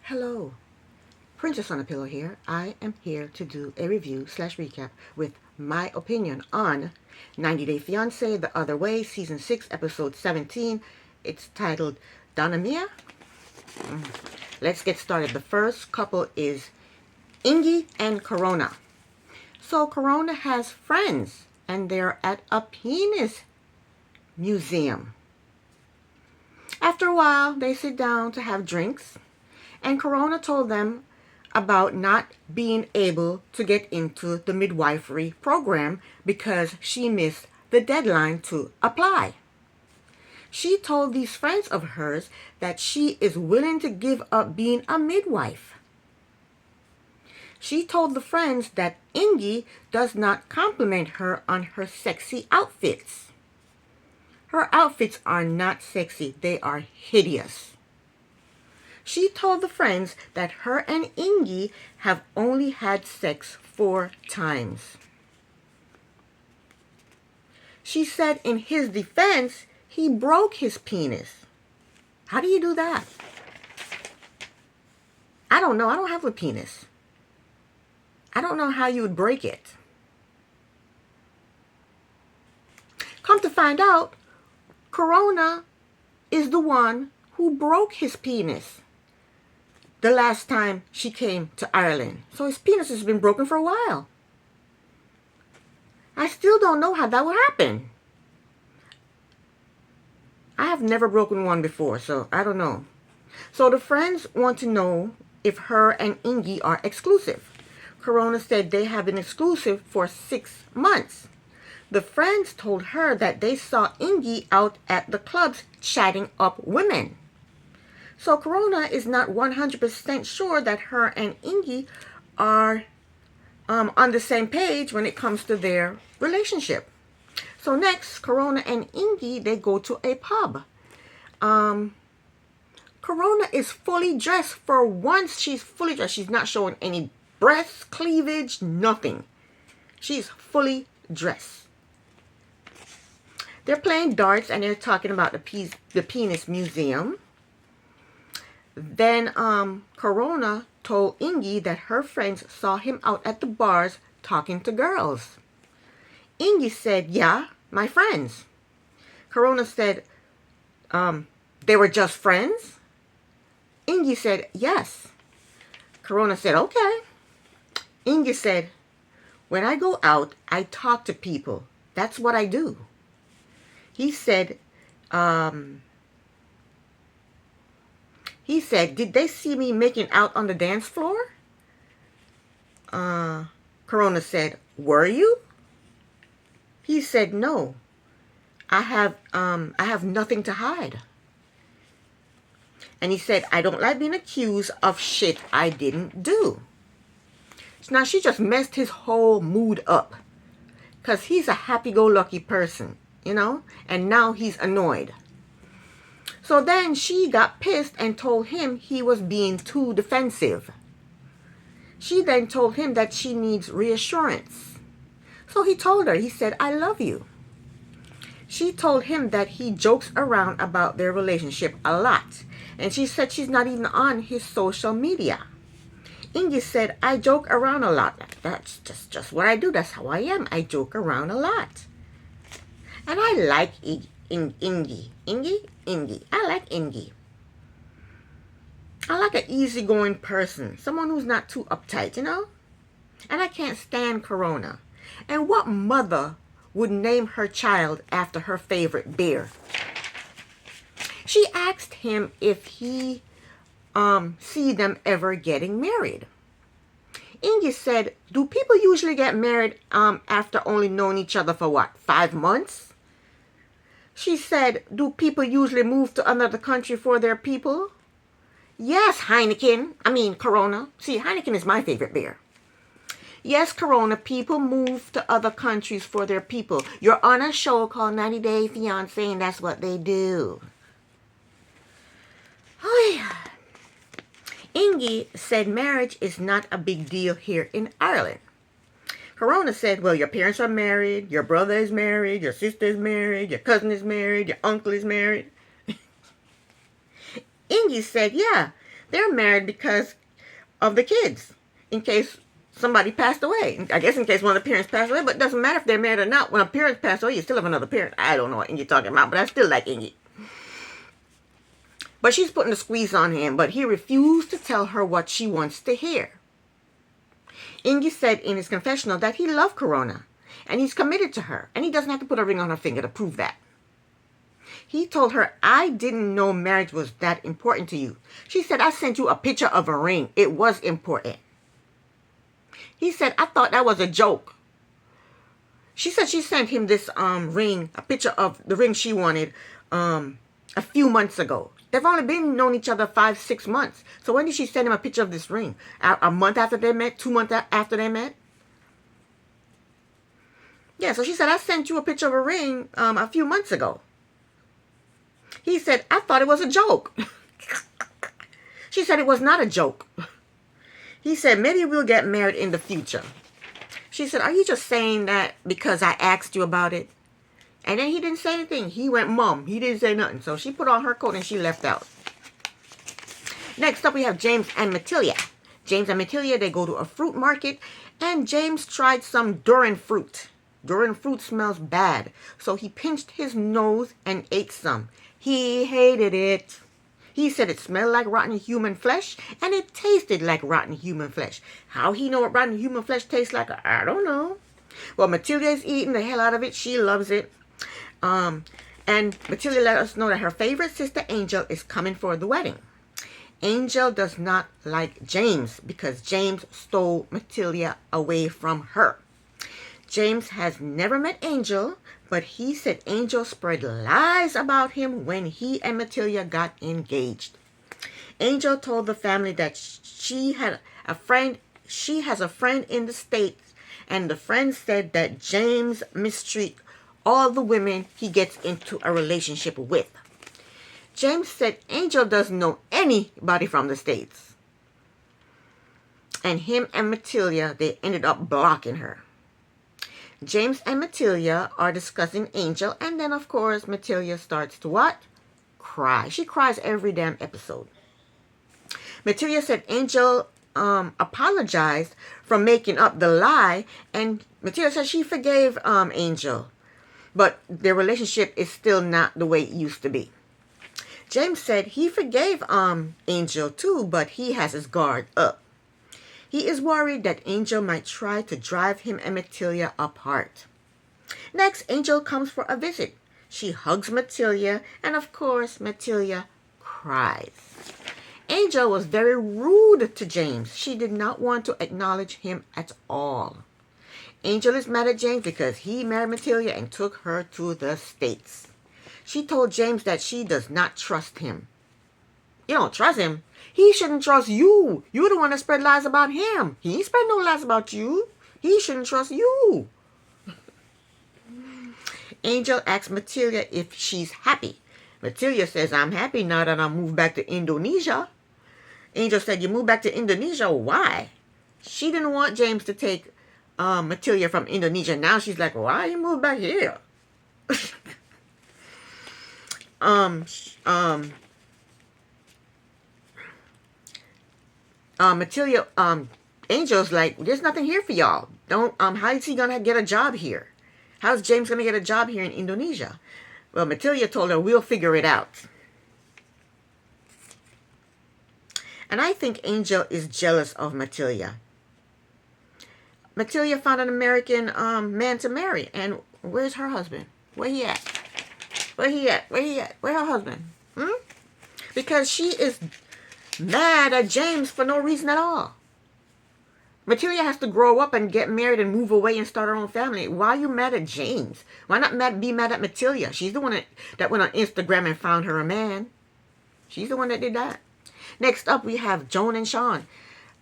Hello, Princess on a Pillow here. I am here to do a review slash recap with my opinion on 90 Day Fiance The Other Way, Season 6, Episode 17. It's titled Donna Mia. Let's get started. The first couple is Ingy and Corona. So Corona has friends and they're at a penis museum. After a while, they sit down to have drinks. And Corona told them about not being able to get into the midwifery program because she missed the deadline to apply. She told these friends of hers that she is willing to give up being a midwife. She told the friends that Ingy does not compliment her on her sexy outfits. Her outfits are not sexy, they are hideous. She told the friends that her and Ingy have only had sex 4 times. She said in his defense, he broke his penis. How do you do that? I don't know. I don't have a penis. I don't know how you would break it. Come to find out, Corona is the one who broke his penis the last time she came to Ireland. So his penis has been broken for a while. I still don't know how that would happen. I have never broken one before, so I don't know. So the friends want to know if her and Ingy are exclusive. Corona said they have been exclusive for 6 months. The friends told her that they saw Ingy out at the clubs chatting up women. So Corona is not 100% sure that her and Ingy are on the same page when it comes to their relationship. So next, Corona and Ingy, they go to a pub. Corona is fully dressed. For once, she's fully dressed. She's not showing any breasts, cleavage, nothing. She's fully dressed. They're playing darts and they're talking about the penis museum. Then Corona told Ingy that her friends saw him out at the bars talking to girls. Ingy said, yeah, my friends. Corona said, they were just friends? Ingy said, yes. Corona said, okay. Ingy said, when I go out, I talk to people. That's what I do. He said, did they see me making out on the dance floor? Corona said, were you? He said, no. I have nothing to hide. And he said, I don't like being accused of shit I didn't do. So now she just messed his whole mood up. Because he's a happy-go-lucky person, you know? And now he's annoyed. So then she got pissed and told him he was being too defensive. She then told him that she needs reassurance. So he told her, he said, I love you. She told him that he jokes around about their relationship a lot. And she said she's not even on his social media. Ingy said, I joke around a lot. That's just what I do. That's how I am. I joke around a lot. And I like Ingy. Ingy. I like Ingy. I like an easygoing person. Someone who's not too uptight, you know? And I can't stand Corona. And what mother would name her child after her favorite beer? She asked him if he see them ever getting married. Ingy said, do people usually get married after only knowing each other for what, 5 months? She said, do people usually move to another country for their people? Yes, Corona. See, Heineken is my favorite beer. Yes, Corona, people move to other countries for their people. You're on a show called 90 Day Fiance, and that's what they do. Oh, yeah. Ingy said marriage is not a big deal here in Ireland. Corona said, well, your parents are married, your brother is married, your sister is married, your cousin is married, your uncle is married. Ingy said, yeah, They're married because of the kids, in case somebody passed away. I guess in case one of the parents passed away, but it doesn't matter if they're married or not. When a parent passed away, you still have another parent. I don't know what Ingy talking about, but I still like Ingy. But she's putting the squeeze on him, but he refused to tell her what she wants to hear. Ingy said in his confessional that he loved Corona, and he's committed to her, and he doesn't have to put a ring on her finger to prove that. He told her, I didn't know marriage was that important to you. She said, I sent you a picture of a ring. It was important. He said, I thought that was a joke. She said she sent him this ring, a picture of the ring she wanted a few months ago. They've only been known each other 5-6 months. So when did she send him a picture of this ring? A month after they met? 2 months after they met? Yeah, so she said, I sent you a picture of a ring a few months ago. He said, I thought it was a joke. She said it was not a joke. He said, maybe we'll get married in the future. She said, are you just saying that because I asked you about it? And then he didn't say anything. He went mum. He didn't say nothing. So she put on her coat and she left out. Next up, we have James and Matilda. James and Matilda, they go to a fruit market. And James tried some durian fruit. Durian fruit smells bad. So he pinched his nose and ate some. He hated it. He said it smelled like rotten human flesh, and it tasted like rotten human flesh. How he know what rotten human flesh tastes like, I don't know. Well, Matilda is eating the hell out of it. She loves it. And Matilda let us know that her favorite sister, Angel, is coming for the wedding. Angel does not like James because James stole Matilda away from her. James has never met Angel, but he said Angel spread lies about him when he and Matilda got engaged. Angel told the family that she has a friend in the States, and the friend said that James mistreats all the women he gets into a relationship with. James said Angel doesn't know anybody from the States. And him and Matilda, they ended up blocking her. James and Matilda are discussing Angel, and then of course Matilda starts to what? Cry. She cries every damn episode. Matilda said Angel apologized for making up the lie, and Matilda said she forgave Angel, but their relationship is still not the way it used to be. James said he forgave Angel too, but he has his guard up. He is worried that Angel might try to drive him and Matilda apart. Next, Angel comes for a visit. She hugs Matilda, and of course, Matilda cries. Angel was very rude to James. She did not want to acknowledge him at all. Angel is mad at James because he married Matilda and took her to the States. She told James that she does not trust him. You don't trust him? He shouldn't trust you. You're the one that spread lies about him. He ain't spread no lies about you. He shouldn't trust you. Angel asks Matilda if she's happy. Matilda says, I'm happy now that I moved back to Indonesia. Angel said, you moved back to Indonesia? Why? She didn't want James to take Matilda from Indonesia. Now she's like, why you moved back here? Matilda, Angel's like, there's nothing here for y'all. How is he gonna get a job here? How's James gonna get a job here in Indonesia? Well, Matilda told her, we'll figure it out. And I think Angel is jealous of Matilda. Matilda found an American man to marry, and where's her husband? Where he at? Where he at? Where he at? Where her husband? Because she is mad at James for no reason at all. Matilda has to grow up and get married and move away and start her own family. Why are you mad at James? Why not be mad at Matilda? She's the one that went on Instagram and found her a man. She's the one that did that. Next up, we have Joan and Sean.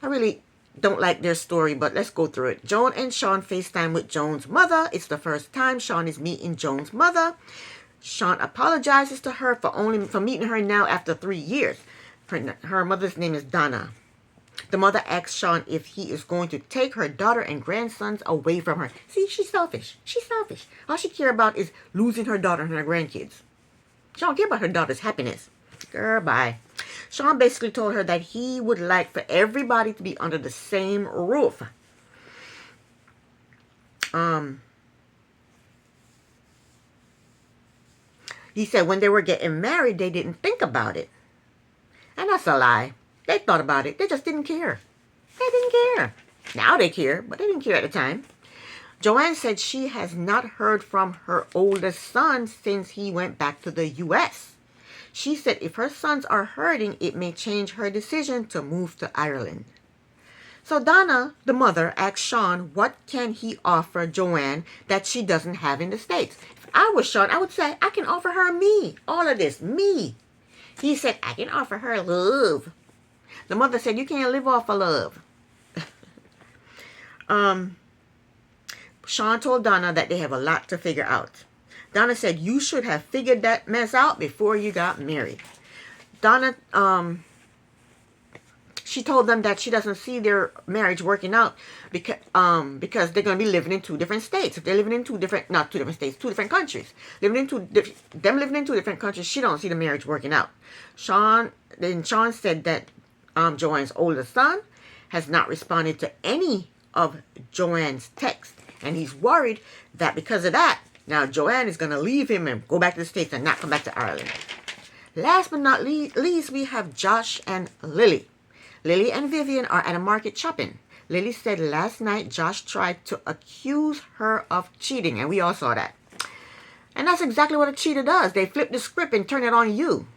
I really don't like their story, but let's go through it. Joan and Sean FaceTime with Joan's mother. It's the first time Sean is meeting Joan's mother. Sean apologizes to her for meeting her now after 3 years. Her mother's name is Donna. The mother asks Sean if he is going to take her daughter and grandsons away from her. See, she's selfish. She's selfish. All she cares about is losing her daughter and her grandkids. She don't care about her daughter's happiness. Girl, bye. Sean basically told her that he would like for everybody to be under the same roof. He said when they were getting married, they didn't think about it. And that's a lie. They thought about it. They just didn't care. They didn't care. Now they care, but they didn't care at the time. Joanne said she has not heard from her oldest son since he went back to the U.S. She said if her sons are hurting, it may change her decision to move to Ireland. So Donna, the mother, asked Sean what can he offer Joanne that she doesn't have in the States. If I was Sean, I would say, I can offer her me. All of this, me. He said, I can offer her love. The mother said, you can't live off of love. Sean told Donna that they have a lot to figure out. Donna said, you should have figured that mess out before you got married. Donna, she told them that she doesn't see their marriage working out because they're going to be living in two different states. If they're living in two different countries. Living in two different countries, she don't see the marriage working out. Sean said that Joanne's oldest son has not responded to any of Joanne's texts. And he's worried that because of that, now Joanne is going to leave him and go back to the States and not come back to Ireland. Last but not least, we have Josh and Lily. Lily and Vivian are at a market shopping. Lily said last night Josh tried to accuse her of cheating, and we all saw that. And that's exactly what a cheater does. They flip the script and turn it on you.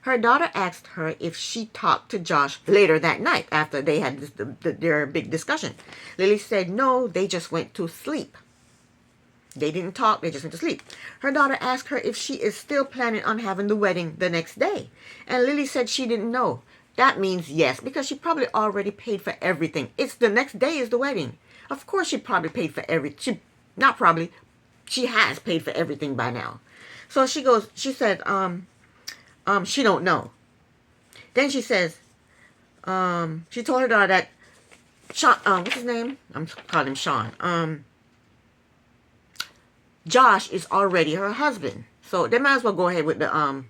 Her daughter asked her if she talked to Josh later that night after they had their big discussion. Lily said no, they just went to sleep. They didn't talk, they just went to sleep. Her daughter asked her if she is still planning on having the wedding the next day. And Lily said she didn't know. That means yes, because she probably already paid for everything. It's the next day is the wedding. Of course she probably paid for she has paid for everything by now. So she said, she don't know. Then she says, she told her daughter that Sean, what's his name? I'm calling him Sean. Josh is already her husband. So they might as well go ahead with the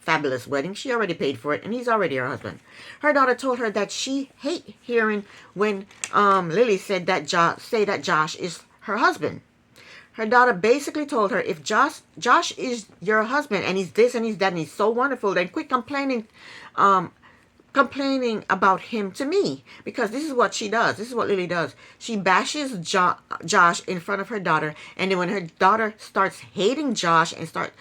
fabulous wedding. She already paid for it, and he's already her husband. Her daughter told her that she hate hearing when Lily said that Josh is her husband. Her daughter basically told her, if Josh is your husband and he's this and he's that and he's so wonderful, then quit complaining about him to me. Because this is what she does. This is what Lily does. She bashes Josh in front of her daughter, and then when her daughter starts hating Josh and start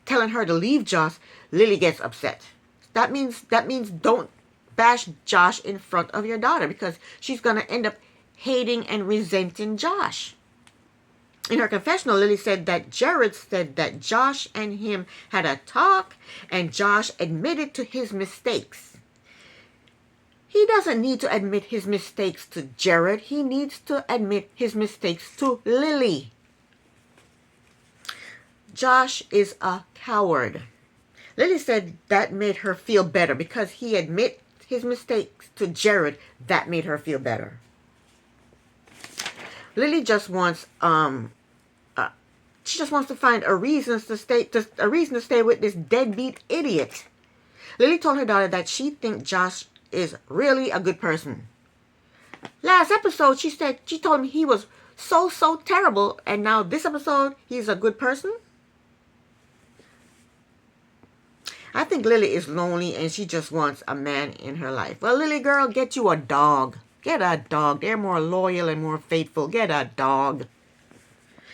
telling her to leave Josh, Lily gets upset. That means don't bash Josh in front of your daughter, because she's going to end up hating and resenting Josh. In her confessional, Lily said that Jared said that Josh and him had a talk, and Josh admitted to his mistakes. He doesn't need to admit his mistakes to Jared. He needs to admit his mistakes to Lily. Josh is a coward. Lily said that made her feel better because he admit his mistakes to Jared. That made her feel better. Lily just wants she just wants to find a reason to stay with this deadbeat idiot. Lily told her daughter that she thinks Josh is really a good person. Last episode she told him he was so terrible, and now this episode he's a good person. I think Lily is lonely and she just wants a man in her life. Well, Lily girl, get you a dog. Get a dog. They're more loyal and more faithful. Get a dog.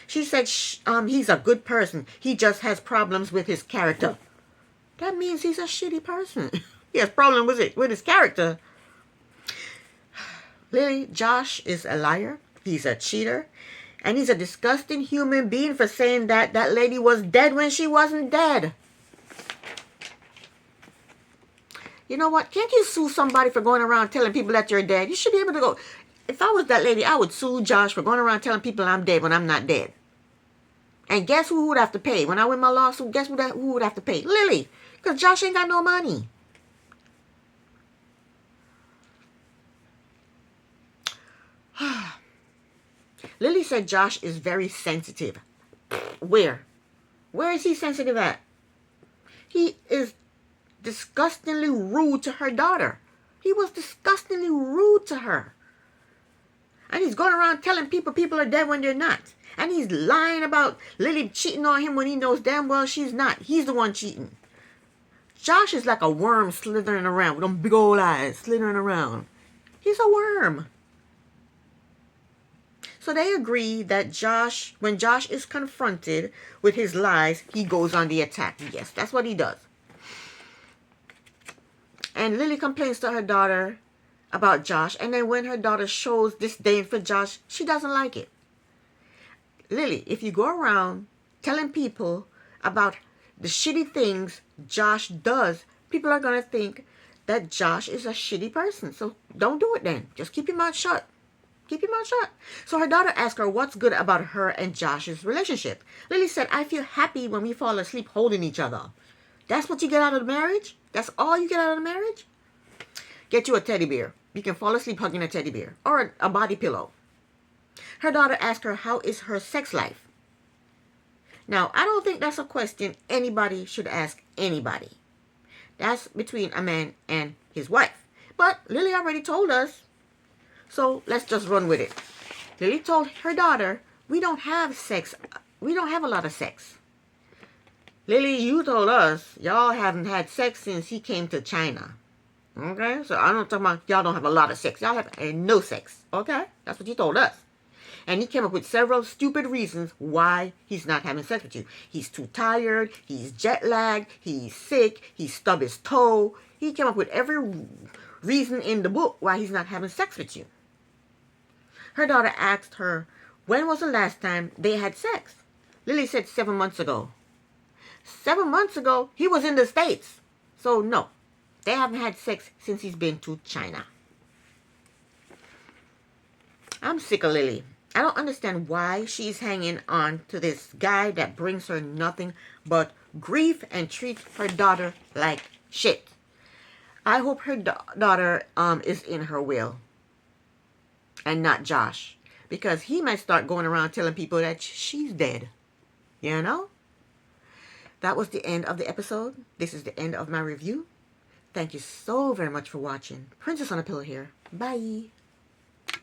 She said he's a good person. He just has problems with his character. That means he's a shitty person. He has problems with his character. Lily, Josh is a liar. He's a cheater. And he's a disgusting human being for saying that that lady was dead when she wasn't dead. You know what? Can't you sue somebody for going around telling people that you're dead? You should be able to go. If I was that lady, I would sue Josh for going around telling people I'm dead when I'm not dead. And guess who would have to pay? When I win my lawsuit, guess who would have to pay? Lily. Because Josh ain't got no money. Lily said Josh is very sensitive. Where? Where is he sensitive at? He is disgustingly rude to her daughter. He was disgustingly rude to her. And he's going around telling people are dead when they're not. And he's lying about Lily cheating on him when he knows damn well she's not. He's the one cheating. Josh is like a worm slithering around with them big old eyes slithering around. He's a worm. So they agree that when Josh is confronted with his lies, he goes on the attack. Yes, that's what he does. And Lily complains to her daughter about Josh. And then when her daughter shows disdain for Josh, she doesn't like it. Lily, if you go around telling people about the shitty things Josh does, people are going to think that Josh is a shitty person. So don't do it then. Just keep your mouth shut. Keep your mouth shut. So her daughter asked her what's good about her and Josh's relationship. Lily said, I feel happy when we fall asleep holding each other. That's what you get out of the marriage? That's all you get out of the marriage? Get you a teddy bear. You can fall asleep hugging a teddy bear. Or a body pillow. Her daughter asked her, how is her sex life? Now, I don't think that's a question anybody should ask anybody. That's between a man and his wife. But Lily already told us. So let's just run with it. Lily told her daughter, we don't have sex. We don't have a lot of sex. Lily, you told us y'all haven't had sex since he came to China. Okay? So I'm not talking about y'all don't have a lot of sex. Y'all have no sex. Okay? That's what you told us. And he came up with several stupid reasons why he's not having sex with you. He's too tired. He's jet lagged. He's sick. He stubbed his toe. He came up with every reason in the book why he's not having sex with you. Her daughter asked her, when was the last time they had sex? Lily said 7 months ago. 7 months ago, he was in the States. So no, they haven't had sex since he's been to China. I'm sick of Lily. I don't understand why she's hanging on to this guy that brings her nothing but grief and treats her daughter like shit. I hope her daughter is in her will and not Josh, because he might start going around telling people that she's dead. You know? That was the end of the episode. This is the end of my review. Thank you so very much for watching. Princess on a Pillow here. Bye.